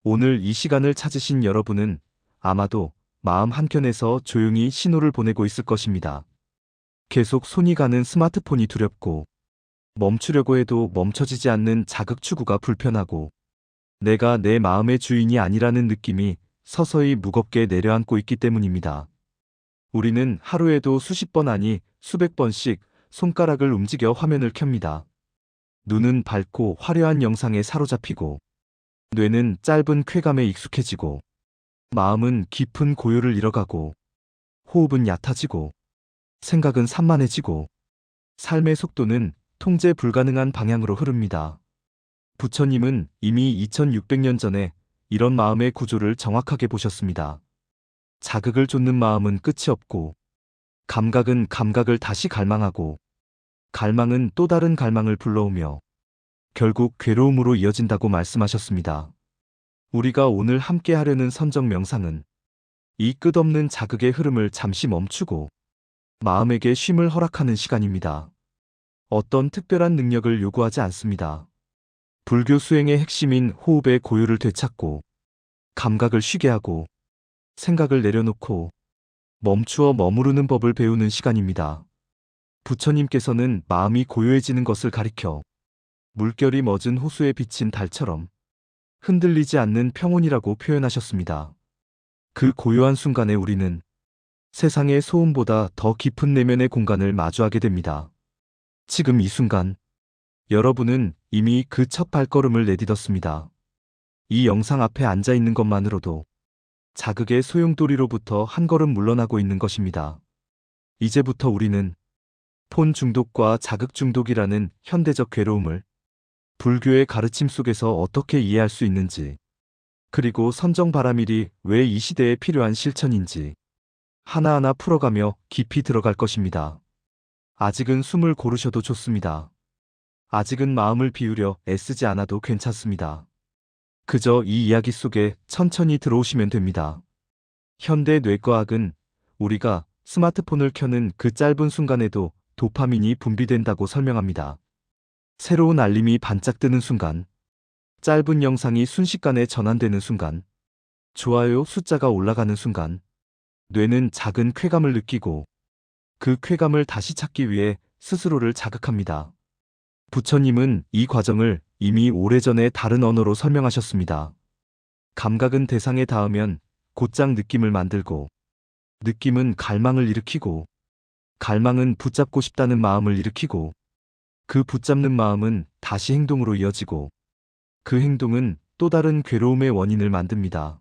오늘 이 시간을 찾으신 여러분은 아마도 마음 한켠에서 조용히 신호를 보내고 있을 것입니다. 계속 손이 가는 스마트폰이 두렵고, 멈추려고 해도 멈춰지지 않는 자극 추구가 불편하고, 내가 내 마음의 주인이 아니라는 느낌이 서서히 무겁게 내려앉고 있기 때문입니다. 우리는 하루에도 수십 번 아니 수백 번씩 손가락을 움직여 화면을 켭니다. 눈은 밝고 화려한 영상에 사로잡히고, 뇌는 짧은 쾌감에 익숙해지고, 마음은 깊은 고요를 잃어가고, 호흡은 얕아지고, 생각은 산만해지고, 삶의 속도는 통제 불가능한 방향으로 흐릅니다. 부처님은 이미 2600년 전에 이런 마음의 구조를 정확하게 보셨습니다. 자극을 좇는 마음은 끝이 없고, 감각은 감각을 다시 갈망하고, 갈망은 또 다른 갈망을 불러오며, 결국 괴로움으로 이어진다고 말씀하셨습니다. 우리가 오늘 함께 하려는 선정 명상은 이 끝없는 자극의 흐름을 잠시 멈추고 마음에게 쉼을 허락하는 시간입니다. 어떤 특별한 능력을 요구하지 않습니다. 불교 수행의 핵심인 호흡의 고요를 되찾고, 감각을 쉬게 하고, 생각을 내려놓고 멈추어 머무르는 법을 배우는 시간입니다. 부처님께서는 마음이 고요해지는 것을 가리켜 물결이 멎은 호수에 비친 달처럼 흔들리지 않는 평온이라고 표현하셨습니다. 그 고요한 순간에 우리는 세상의 소음보다 더 깊은 내면의 공간을 마주하게 됩니다. 지금 이 순간, 여러분은 이미 그 첫 발걸음을 내딛었습니다. 이 영상 앞에 앉아 있는 것만으로도 자극의 소용돌이로부터 한 걸음 물러나고 있는 것입니다. 이제부터 우리는 폰 중독과 자극 중독이라는 현대적 괴로움을 불교의 가르침 속에서 어떻게 이해할 수 있는지, 그리고 선정바라밀이 왜 이 시대에 필요한 실천인지 하나하나 풀어가며 깊이 들어갈 것입니다. 아직은 숨을 고르셔도 좋습니다. 아직은 마음을 비우려 애쓰지 않아도 괜찮습니다. 그저 이 이야기 속에 천천히 들어오시면 됩니다. 현대 뇌과학은 우리가 스마트폰을 켜는 그 짧은 순간에도 도파민이 분비된다고 설명합니다. 새로운 알림이 반짝뜨는 순간, 짧은 영상이 순식간에 전환되는 순간, 좋아요 숫자가 올라가는 순간, 뇌는 작은 쾌감을 느끼고 그 쾌감을 다시 찾기 위해 스스로를 자극합니다. 부처님은 이 과정을 이미 오래전에 다른 언어로 설명하셨습니다. 감각은 대상에 닿으면 곧장 느낌을 만들고, 느낌은 갈망을 일으키고, 갈망은 붙잡고 싶다는 마음을 일으키고, 그 붙잡는 마음은 다시 행동으로 이어지고, 그 행동은 또 다른 괴로움의 원인을 만듭니다.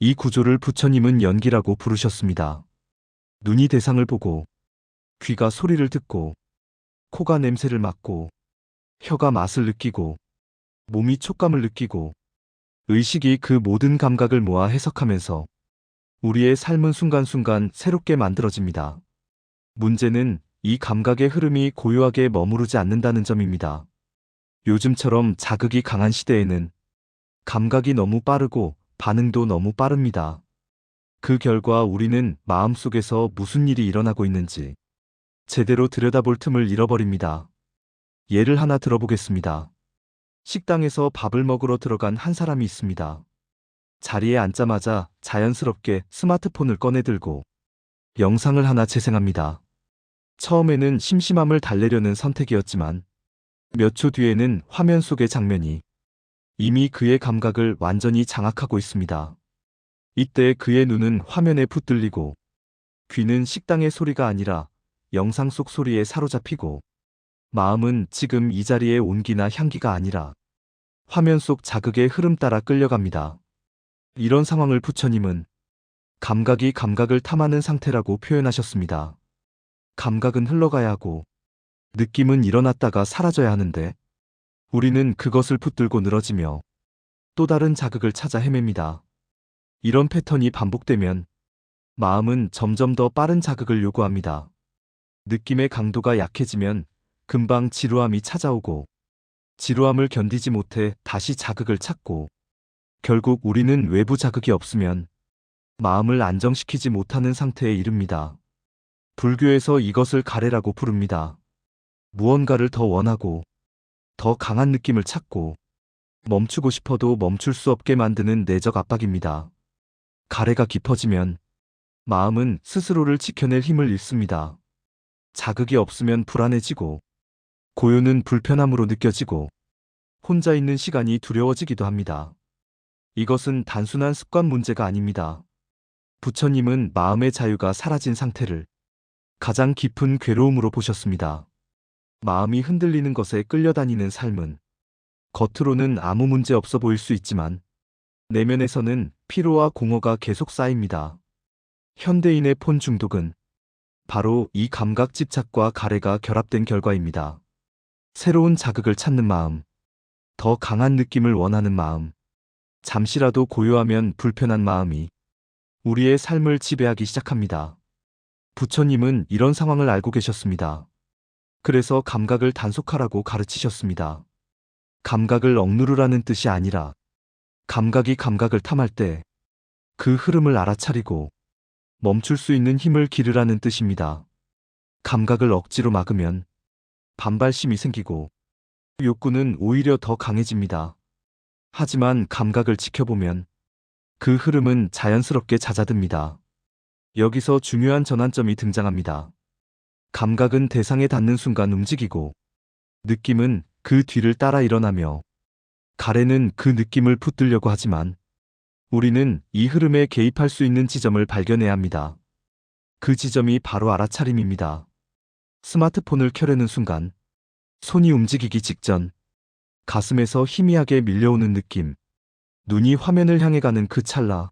이 구조를 부처님은 연기라고 부르셨습니다. 눈이 대상을 보고, 귀가 소리를 듣고, 코가 냄새를 맡고, 혀가 맛을 느끼고, 몸이 촉감을 느끼고, 의식이 그 모든 감각을 모아 해석하면서 우리의 삶은 순간순간 새롭게 만들어집니다. 문제는 이 감각의 흐름이 고요하게 머무르지 않는다는 점입니다. 요즘처럼 자극이 강한 시대에는 감각이 너무 빠르고 반응도 너무 빠릅니다. 그 결과 우리는 마음속에서 무슨 일이 일어나고 있는지 제대로 들여다볼 틈을 잃어버립니다. 예를 하나 들어보겠습니다. 식당에서 밥을 먹으러 들어간 한 사람이 있습니다. 자리에 앉자마자 자연스럽게 스마트폰을 꺼내들고 영상을 하나 재생합니다. 처음에는 심심함을 달래려는 선택이었지만 몇 초 뒤에는 화면 속의 장면이 이미 그의 감각을 완전히 장악하고 있습니다. 이때 그의 눈은 화면에 붙들리고, 귀는 식당의 소리가 아니라 영상 속 소리에 사로잡히고, 마음은 지금 이 자리의 온기나 향기가 아니라 화면 속 자극의 흐름 따라 끌려갑니다. 이런 상황을 부처님은 감각이 감각을 탐하는 상태라고 표현하셨습니다. 감각은 흘러가야 하고 느낌은 일어났다가 사라져야 하는데, 우리는 그것을 붙들고 늘어지며 또 다른 자극을 찾아 헤맵니다. 이런 패턴이 반복되면 마음은 점점 더 빠른 자극을 요구합니다. 느낌의 강도가 약해지면 금방 지루함이 찾아오고, 지루함을 견디지 못해 다시 자극을 찾고, 결국 우리는 외부 자극이 없으면 마음을 안정시키지 못하는 상태에 이릅니다. 불교에서 이것을 가래라고 부릅니다. 무언가를 더 원하고, 더 강한 느낌을 찾고, 멈추고 싶어도 멈출 수 없게 만드는 내적 압박입니다. 가래가 깊어지면 마음은 스스로를 지켜낼 힘을 잃습니다. 자극이 없으면 불안해지고, 고요는 불편함으로 느껴지고, 혼자 있는 시간이 두려워지기도 합니다. 이것은 단순한 습관 문제가 아닙니다. 부처님은 마음의 자유가 사라진 상태를 가장 깊은 괴로움으로 보셨습니다. 마음이 흔들리는 것에 끌려다니는 삶은 겉으로는 아무 문제 없어 보일 수 있지만 내면에서는 피로와 공허가 계속 쌓입니다. 현대인의 폰 중독은 바로 이 감각 집착과 가래가 결합된 결과입니다. 새로운 자극을 찾는 마음, 더 강한 느낌을 원하는 마음, 잠시라도 고요하면 불편한 마음이 우리의 삶을 지배하기 시작합니다. 부처님은 이런 상황을 알고 계셨습니다. 그래서 감각을 단속하라고 가르치셨습니다. 감각을 억누르라는 뜻이 아니라 감각이 감각을 탐할 때 그 흐름을 알아차리고 멈출 수 있는 힘을 기르라는 뜻입니다. 감각을 억지로 막으면 반발심이 생기고 욕구는 오히려 더 강해집니다. 하지만 감각을 지켜보면 그 흐름은 자연스럽게 잦아듭니다. 여기서 중요한 전환점이 등장합니다. 감각은 대상에 닿는 순간 움직이고, 느낌은 그 뒤를 따라 일어나며, 가래는 그 느낌을 붙들려고 하지만, 우리는 이 흐름에 개입할 수 있는 지점을 발견해야 합니다. 그 지점이 바로 알아차림입니다. 스마트폰을 켜려는 순간, 손이 움직이기 직전, 가슴에서 희미하게 밀려오는 느낌, 눈이 화면을 향해 가는 그 찰나,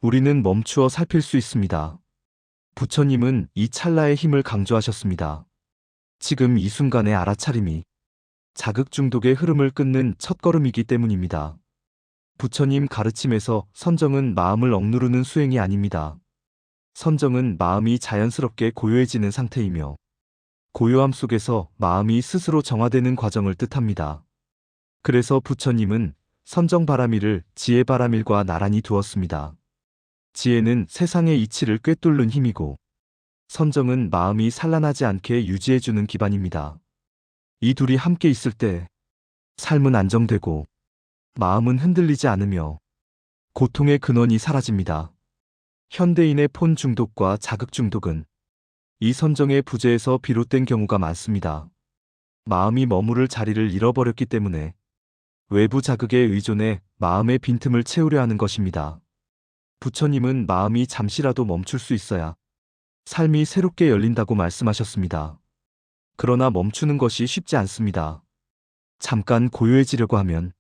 우리는 멈추어 살필 수 있습니다. 부처님은 이 찰나의 힘을 강조하셨습니다. 지금 이 순간의 알아차림이 자극 중독의 흐름을 끊는 첫걸음이기 때문입니다. 부처님 가르침에서 선정은 마음을 억누르는 수행이 아닙니다. 선정은 마음이 자연스럽게 고요해지는 상태이며 고요함 속에서 마음이 스스로 정화되는 과정을 뜻합니다. 그래서 부처님은 선정바라밀을 지혜바라밀과 나란히 두었습니다. 지혜는 세상의 이치를 꿰뚫는 힘이고 선정은 마음이 산란하지 않게 유지해주는 기반입니다. 이 둘이 함께 있을 때 삶은 안정되고 마음은 흔들리지 않으며 고통의 근원이 사라집니다. 현대인의 폰 중독과 자극 중독은 이 선정의 부재에서 비롯된 경우가 많습니다. 마음이 머무를 자리를 잃어버렸기 때문에 외부 자극에 의존해 마음의 빈틈을 채우려 하는 것입니다. 부처님은 마음이 잠시라도 멈출 수 있어야 삶이 새롭게 열린다고 말씀하셨습니다. 그러나 멈추는 것이 쉽지 않습니다. 잠깐 고요해지려고 하면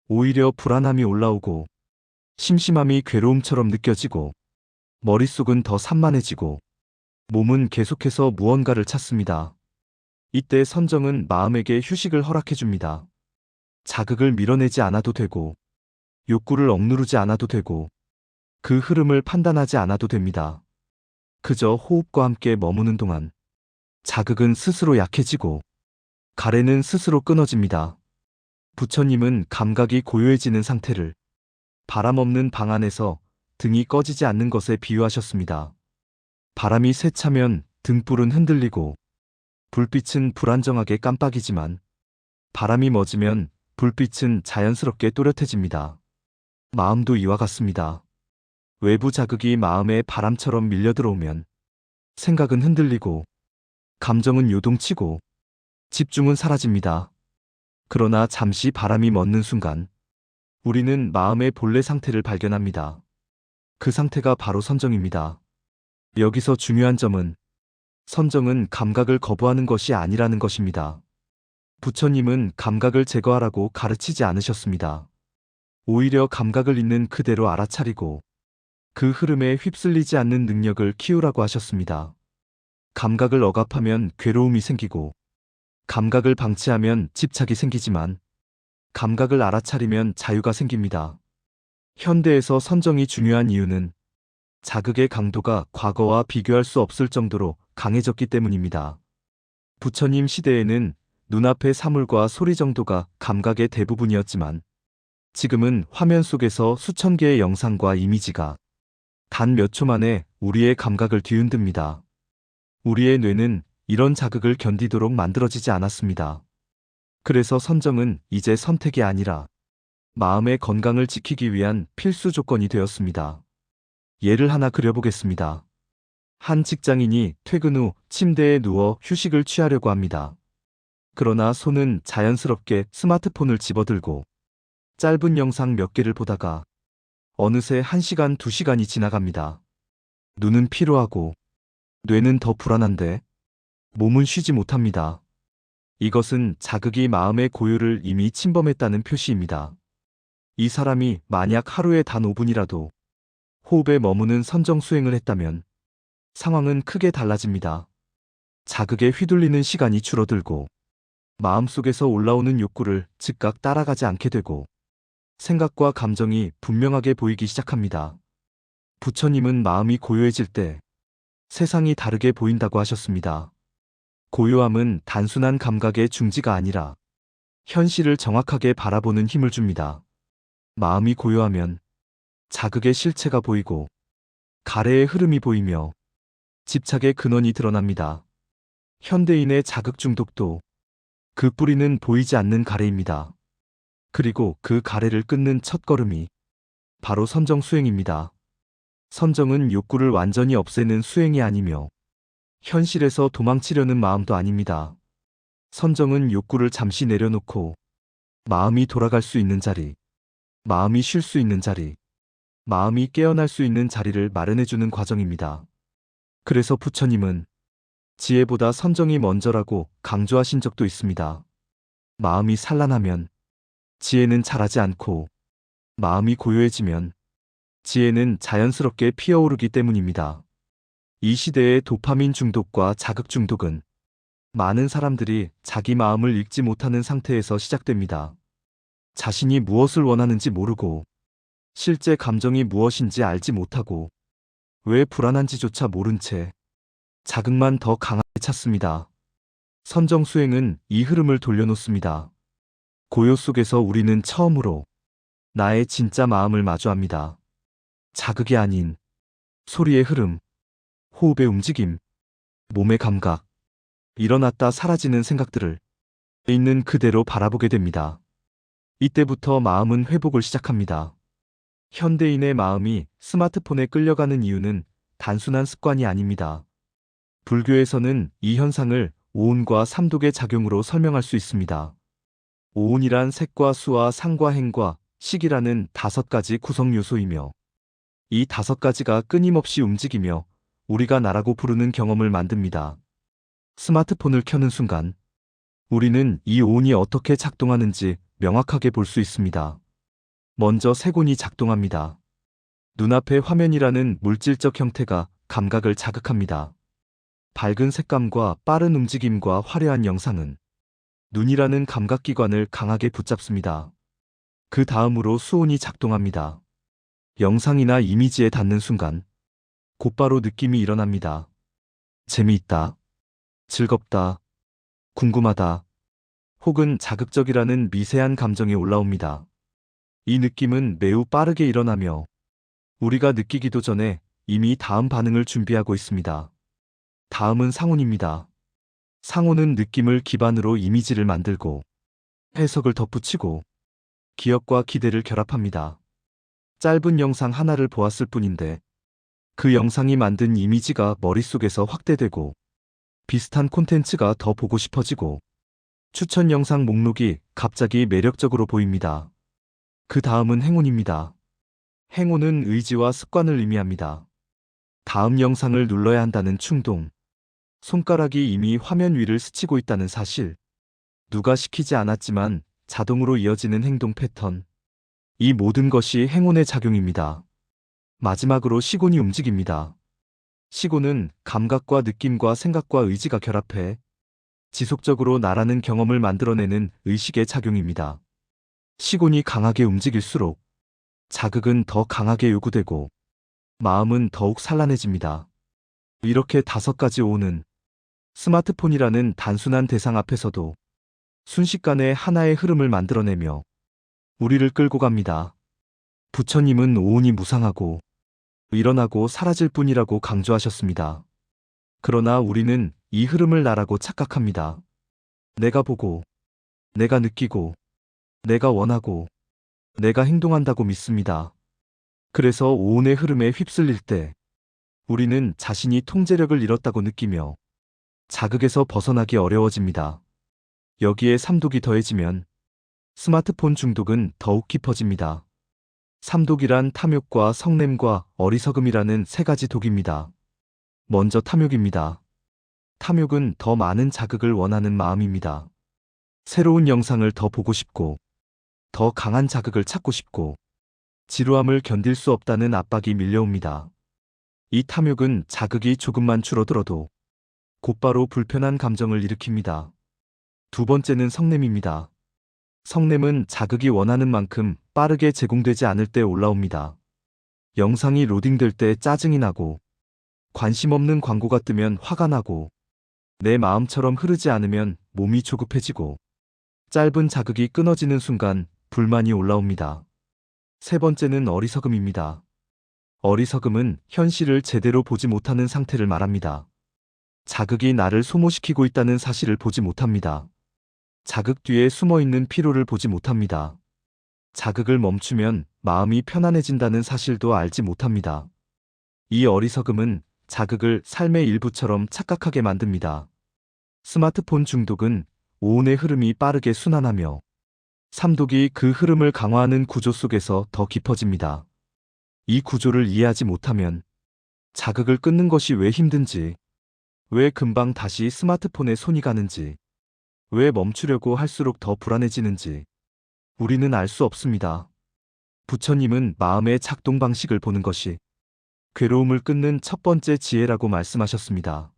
오히려 불안함이 올라오고 심심함이 괴로움처럼 느껴지고 머릿속은 더 산만해지고 몸은 계속해서 무언가를 찾습니다. 이때 선정은 마음에게 휴식을 허락해줍니다. 자극을 밀어내지 않아도 되고 욕구를 억누르지 않아도 되고 그 흐름을 판단하지 않아도 됩니다. 그저 호흡과 함께 머무는 동안 자극은 스스로 약해지고 가래는 스스로 끊어집니다. 부처님은 감각이 고요해지는 상태를 바람 없는 방 안에서 등이 꺼지지 않는 것에 비유하셨습니다. 바람이 세차면 등불은 흔들리고 불빛은 불안정하게 깜빡이지만 바람이 멎으면 불빛은 자연스럽게 또렷해집니다. 마음도 이와 같습니다. 외부 자극이 마음에 바람처럼 밀려들어오면 생각은 흔들리고 감정은 요동치고 집중은 사라집니다. 그러나 잠시 바람이 멎는 순간 우리는 마음의 본래 상태를 발견합니다. 그 상태가 바로 선정입니다. 여기서 중요한 점은 선정은 감각을 거부하는 것이 아니라는 것입니다. 부처님은 감각을 제거하라고 가르치지 않으셨습니다. 오히려 감각을 있는 그대로 알아차리고 그 흐름에 휩쓸리지 않는 능력을 키우라고 하셨습니다. 감각을 억압하면 괴로움이 생기고 감각을 방치하면 집착이 생기지만 감각을 알아차리면 자유가 생깁니다. 현대에서 선정이 중요한 이유는 자극의 강도가 과거와 비교할 수 없을 정도로 강해졌기 때문입니다. 부처님 시대에는 눈앞의 사물과 소리 정도가 감각의 대부분이었지만 지금은 화면 속에서 수천 개의 영상과 이미지가 단 몇 초 만에 우리의 감각을 뒤흔듭니다. 우리의 뇌는 이런 자극을 견디도록 만들어지지 않았습니다. 그래서 선정은 이제 선택이 아니라 마음의 건강을 지키기 위한 필수 조건이 되었습니다. 예를 하나 그려보겠습니다. 한 직장인이 퇴근 후 침대에 누워 휴식을 취하려고 합니다. 그러나 손은 자연스럽게 스마트폰을 집어들고 짧은 영상 몇 개를 보다가 어느새 1시간, 2시간이 지나갑니다. 눈은 피로하고 뇌는 더 불안한데 몸은 쉬지 못합니다. 이것은 자극이 마음의 고요를 이미 침범했다는 표시입니다. 이 사람이 만약 하루에 단 5분이라도 호흡에 머무는 선정수행을 했다면 상황은 크게 달라집니다. 자극에 휘둘리는 시간이 줄어들고 마음속에서 올라오는 욕구를 즉각 따라가지 않게 되고 생각과 감정이 분명하게 보이기 시작합니다. 부처님은 마음이 고요해질 때 세상이 다르게 보인다고 하셨습니다. 고요함은 단순한 감각의 중지가 아니라 현실을 정확하게 바라보는 힘을 줍니다. 마음이 고요하면 자극의 실체가 보이고 가래의 흐름이 보이며 집착의 근원이 드러납니다. 현대인의 자극 중독도 그 뿌리는 보이지 않는 가래입니다. 그리고 그 가래를 끊는 첫걸음이 바로 선정수행입니다. 선정은 욕구를 완전히 없애는 수행이 아니며 현실에서 도망치려는 마음도 아닙니다. 선정은 욕구를 잠시 내려놓고 마음이 돌아갈 수 있는 자리, 마음이 쉴 수 있는 자리, 마음이 깨어날 수 있는 자리를 마련해주는 과정입니다. 그래서 부처님은 지혜보다 선정이 먼저라고 강조하신 적도 있습니다. 마음이 산란하면 지혜는 자라지 않고 마음이 고요해지면 지혜는 자연스럽게 피어오르기 때문입니다. 이 시대의 도파민 중독과 자극 중독은 많은 사람들이 자기 마음을 읽지 못하는 상태에서 시작됩니다. 자신이 무엇을 원하는지 모르고 실제 감정이 무엇인지 알지 못하고 왜 불안한지조차 모른 채 자극만 더 강하게 찾습니다. 선정수행은 이 흐름을 돌려놓습니다. 고요 속에서 우리는 처음으로 나의 진짜 마음을 마주합니다. 자극이 아닌 소리의 흐름, 호흡의 움직임, 몸의 감각, 일어났다 사라지는 생각들을 있는 그대로 바라보게 됩니다. 이때부터 마음은 회복을 시작합니다. 현대인의 마음이 스마트폰에 끌려가는 이유는 단순한 습관이 아닙니다. 불교에서는 이 현상을 오운과 삼독의 작용으로 설명할 수 있습니다. 오운이란 색과 수와 상과 행과 식이라는 5가지 구성 요소이며 이 5가지가 끊임없이 움직이며 우리가 나라고 부르는 경험을 만듭니다. 스마트폰을 켜는 순간 우리는 이 오운이 어떻게 작동하는지 명확하게 볼 수 있습니다. 먼저 색온이 작동합니다. 눈앞의 화면이라는 물질적 형태가 감각을 자극합니다. 밝은 색감과 빠른 움직임과 화려한 영상은 눈이라는 감각기관을 강하게 붙잡습니다. 그 다음으로 수온이 작동합니다. 영상이나 이미지에 닿는 순간 곧바로 느낌이 일어납니다. 재미있다, 즐겁다, 궁금하다, 혹은 자극적이라는 미세한 감정이 올라옵니다. 이 느낌은 매우 빠르게 일어나며 우리가 느끼기도 전에 이미 다음 반응을 준비하고 있습니다. 다음은 상온입니다. 상온은 느낌을 기반으로 이미지를 만들고 해석을 덧붙이고 기억과 기대를 결합합니다. 짧은 영상 하나를 보았을 뿐인데 그 영상이 만든 이미지가 머릿속에서 확대되고 비슷한 콘텐츠가 더 보고 싶어지고 추천 영상 목록이 갑자기 매력적으로 보입니다. 그 다음은 행운입니다. 행운은 의지와 습관을 의미합니다. 다음 영상을 눌러야 한다는 충동, 손가락이 이미 화면 위를 스치고 있다는 사실, 누가 시키지 않았지만 자동으로 이어지는 행동 패턴, 이 모든 것이 행운의 작용입니다. 마지막으로 시곤이 움직입니다. 시곤은 감각과 느낌과 생각과 의지가 결합해 지속적으로 나라는 경험을 만들어내는 의식의 작용입니다. 시곤이 강하게 움직일수록 자극은 더 강하게 요구되고 마음은 더욱 산란해집니다. 이렇게 5가지 오는 스마트폰이라는 단순한 대상 앞에서도 순식간에 하나의 흐름을 만들어내며 우리를 끌고 갑니다. 부처님은 오온이 무상하고 일어나고 사라질 뿐이라고 강조하셨습니다. 그러나 우리는 이 흐름을 나라고 착각합니다. 내가 보고, 내가 느끼고, 내가 원하고, 내가 행동한다고 믿습니다. 그래서 오온의 흐름에 휩쓸릴 때 우리는 자신이 통제력을 잃었다고 느끼며 자극에서 벗어나기 어려워집니다. 여기에 삼독이 더해지면 스마트폰 중독은 더욱 깊어집니다. 삼독이란 탐욕과 성냄과 어리석음이라는 세 가지 독입니다. 먼저 탐욕입니다. 탐욕은 더 많은 자극을 원하는 마음입니다. 새로운 영상을 더 보고 싶고, 더 강한 자극을 찾고 싶고, 지루함을 견딜 수 없다는 압박이 밀려옵니다. 이 탐욕은 자극이 조금만 줄어들어도 곧바로 불편한 감정을 일으킵니다. 두 번째는 성냄입니다. 성냄은 자극이 원하는 만큼 빠르게 제공되지 않을 때 올라옵니다. 영상이 로딩될 때 짜증이 나고, 관심 없는 광고가 뜨면 화가 나고, 내 마음처럼 흐르지 않으면 몸이 조급해지고, 짧은 자극이 끊어지는 순간 불만이 올라옵니다. 세 번째는 어리석음입니다. 어리석음은 현실을 제대로 보지 못하는 상태를 말합니다. 자극이 나를 소모시키고 있다는 사실을 보지 못합니다. 자극 뒤에 숨어있는 피로를 보지 못합니다. 자극을 멈추면 마음이 편안해진다는 사실도 알지 못합니다. 이 어리석음은 자극을 삶의 일부처럼 착각하게 만듭니다. 스마트폰 중독은 오온의 흐름이 빠르게 순환하며 삼독이 그 흐름을 강화하는 구조 속에서 더 깊어집니다. 이 구조를 이해하지 못하면 자극을 끊는 것이 왜 힘든지, 왜 금방 다시 스마트폰에 손이 가는지, 왜 멈추려고 할수록 더 불안해지는지 우리는 알 수 없습니다. 부처님은 마음의 작동 방식을 보는 것이 괴로움을 끊는 첫 번째 지혜라고 말씀하셨습니다.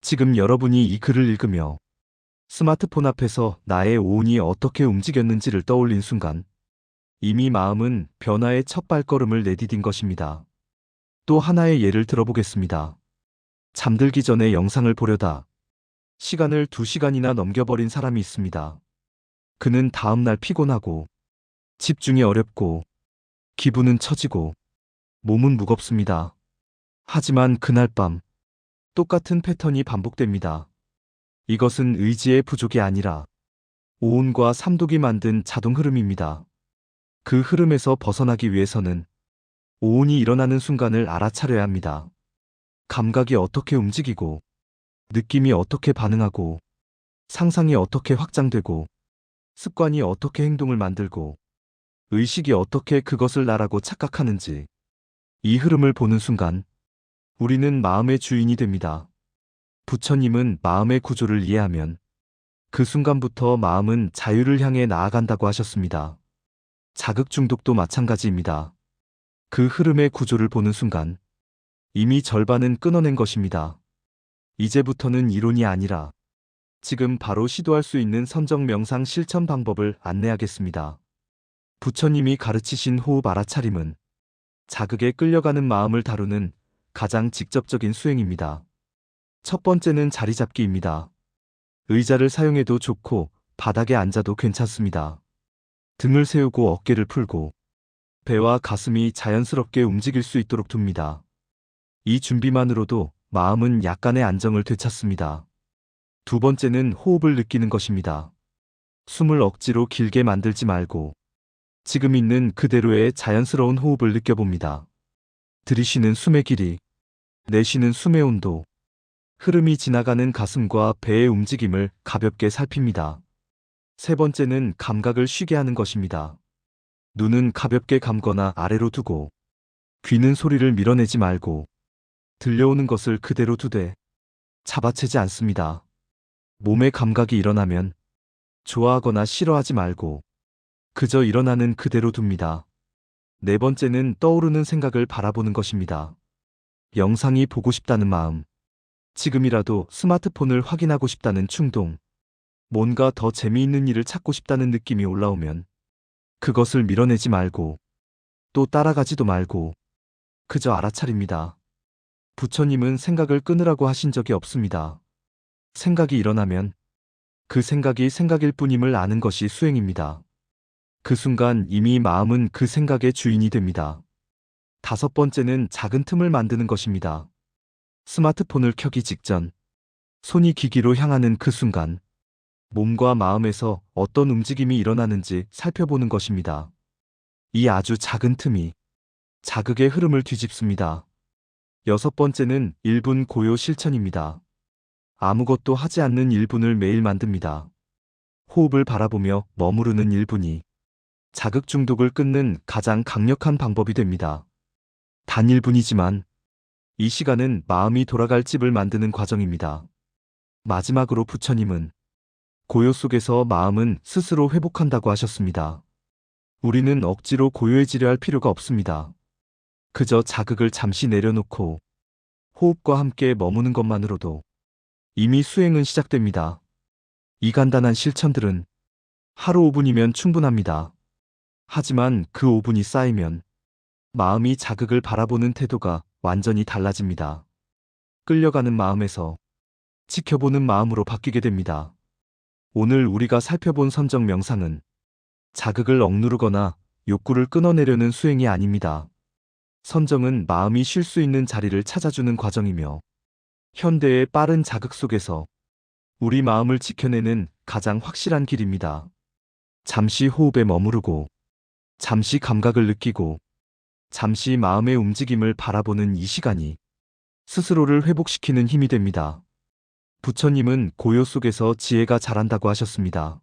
지금 여러분이 이 글을 읽으며 스마트폰 앞에서 나의 오온이 어떻게 움직였는지를 떠올린 순간 이미 마음은 변화의 첫 발걸음을 내디딘 것입니다. 또 하나의 예를 들어보겠습니다. 잠들기 전에 영상을 보려다 시간을 2시간이나 넘겨버린 사람이 있습니다. 그는 다음날 피곤하고 집중이 어렵고 기분은 처지고 몸은 무겁습니다. 하지만 그날 밤 똑같은 패턴이 반복됩니다. 이것은 의지의 부족이 아니라 오온과 삼독이 만든 자동 흐름입니다. 그 흐름에서 벗어나기 위해서는 오온이 일어나는 순간을 알아차려야 합니다. 감각이 어떻게 움직이고, 느낌이 어떻게 반응하고, 상상이 어떻게 확장되고, 습관이 어떻게 행동을 만들고, 의식이 어떻게 그것을 나라고 착각하는지, 이 흐름을 보는 순간 우리는 마음의 주인이 됩니다. 부처님은 마음의 구조를 이해하면 그 순간부터 마음은 자유를 향해 나아간다고 하셨습니다. 자극 중독도 마찬가지입니다. 그 흐름의 구조를 보는 순간 이미 절반은 끊어낸 것입니다. 이제부터는 이론이 아니라 지금 바로 시도할 수 있는 선정 명상 실천 방법을 안내하겠습니다. 부처님이 가르치신 호흡 알아차림은 자극에 끌려가는 마음을 다루는 가장 직접적인 수행입니다. 첫 번째는 자리 잡기입니다. 의자를 사용해도 좋고 바닥에 앉아도 괜찮습니다. 등을 세우고 어깨를 풀고 배와 가슴이 자연스럽게 움직일 수 있도록 둡니다. 이 준비만으로도 마음은 약간의 안정을 되찾습니다. 두 번째는 호흡을 느끼는 것입니다. 숨을 억지로 길게 만들지 말고 지금 있는 그대로의 자연스러운 호흡을 느껴봅니다. 들이쉬는 숨의 길이, 내쉬는 숨의 온도, 흐름이 지나가는 가슴과 배의 움직임을 가볍게 살핍니다. 세 번째는 감각을 쉬게 하는 것입니다. 눈은 가볍게 감거나 아래로 두고, 귀는 소리를 밀어내지 말고, 들려오는 것을 그대로 두되, 잡아채지 않습니다. 몸의 감각이 일어나면, 좋아하거나 싫어하지 말고, 그저 일어나는 그대로 둡니다. 네 번째는 떠오르는 생각을 바라보는 것입니다. 영상이 보고 싶다는 마음, 지금이라도 스마트폰을 확인하고 싶다는 충동, 뭔가 더 재미있는 일을 찾고 싶다는 느낌이 올라오면 그것을 밀어내지 말고 또 따라가지도 말고 그저 알아차립니다. 부처님은 생각을 끊으라고 하신 적이 없습니다. 생각이 일어나면 그 생각이 생각일 뿐임을 아는 것이 수행입니다. 그 순간 이미 마음은 그 생각의 주인이 됩니다. 다섯 번째는 작은 틈을 만드는 것입니다. 스마트폰을 켜기 직전, 손이 기기로 향하는 그 순간, 몸과 마음에서 어떤 움직임이 일어나는지 살펴보는 것입니다. 이 아주 작은 틈이 자극의 흐름을 뒤집습니다. 여섯 번째는 1분 고요 실천입니다. 아무것도 하지 않는 1분을 매일 만듭니다. 호흡을 바라보며 머무르는 1분이 자극 중독을 끊는 가장 강력한 방법이 됩니다. 단 1분이지만 이 시간은 마음이 돌아갈 집을 만드는 과정입니다. 마지막으로 부처님은 고요 속에서 마음은 스스로 회복한다고 하셨습니다. 우리는 억지로 고요해지려 할 필요가 없습니다. 그저 자극을 잠시 내려놓고 호흡과 함께 머무는 것만으로도 이미 수행은 시작됩니다. 이 간단한 실천들은 하루 5분이면 충분합니다. 하지만 그 5분이 쌓이면 마음이 자극을 바라보는 태도가 완전히 달라집니다. 끌려가는 마음에서 지켜보는 마음으로 바뀌게 됩니다. 오늘 우리가 살펴본 선정 명상은 자극을 억누르거나 욕구를 끊어내려는 수행이 아닙니다. 선정은 마음이 쉴 수 있는 자리를 찾아주는 과정이며 현대의 빠른 자극 속에서 우리 마음을 지켜내는 가장 확실한 길입니다. 잠시 호흡에 머무르고, 잠시 감각을 느끼고, 잠시 마음의 움직임을 바라보는 이 시간이 스스로를 회복시키는 힘이 됩니다. 부처님은 고요 속에서 지혜가 자란다고 하셨습니다.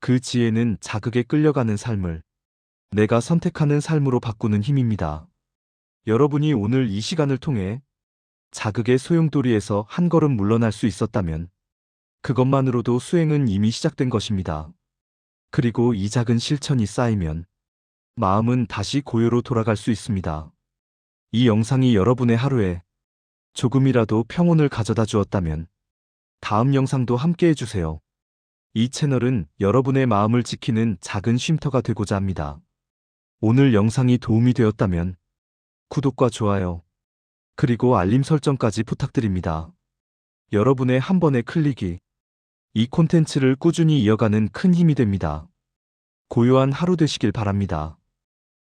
그 지혜는 자극에 끌려가는 삶을 내가 선택하는 삶으로 바꾸는 힘입니다. 여러분이 오늘 이 시간을 통해 자극의 소용돌이에서 한 걸음 물러날 수 있었다면 그것만으로도 수행은 이미 시작된 것입니다. 그리고 이 작은 실천이 쌓이면 마음은 다시 고요로 돌아갈 수 있습니다. 이 영상이 여러분의 하루에 조금이라도 평온을 가져다 주었다면 다음 영상도 함께 해주세요. 이 채널은 여러분의 마음을 지키는 작은 쉼터가 되고자 합니다. 오늘 영상이 도움이 되었다면 구독과 좋아요, 그리고 알림 설정까지 부탁드립니다. 여러분의 한 번의 클릭이 이 콘텐츠를 꾸준히 이어가는 큰 힘이 됩니다. 고요한 하루 되시길 바랍니다.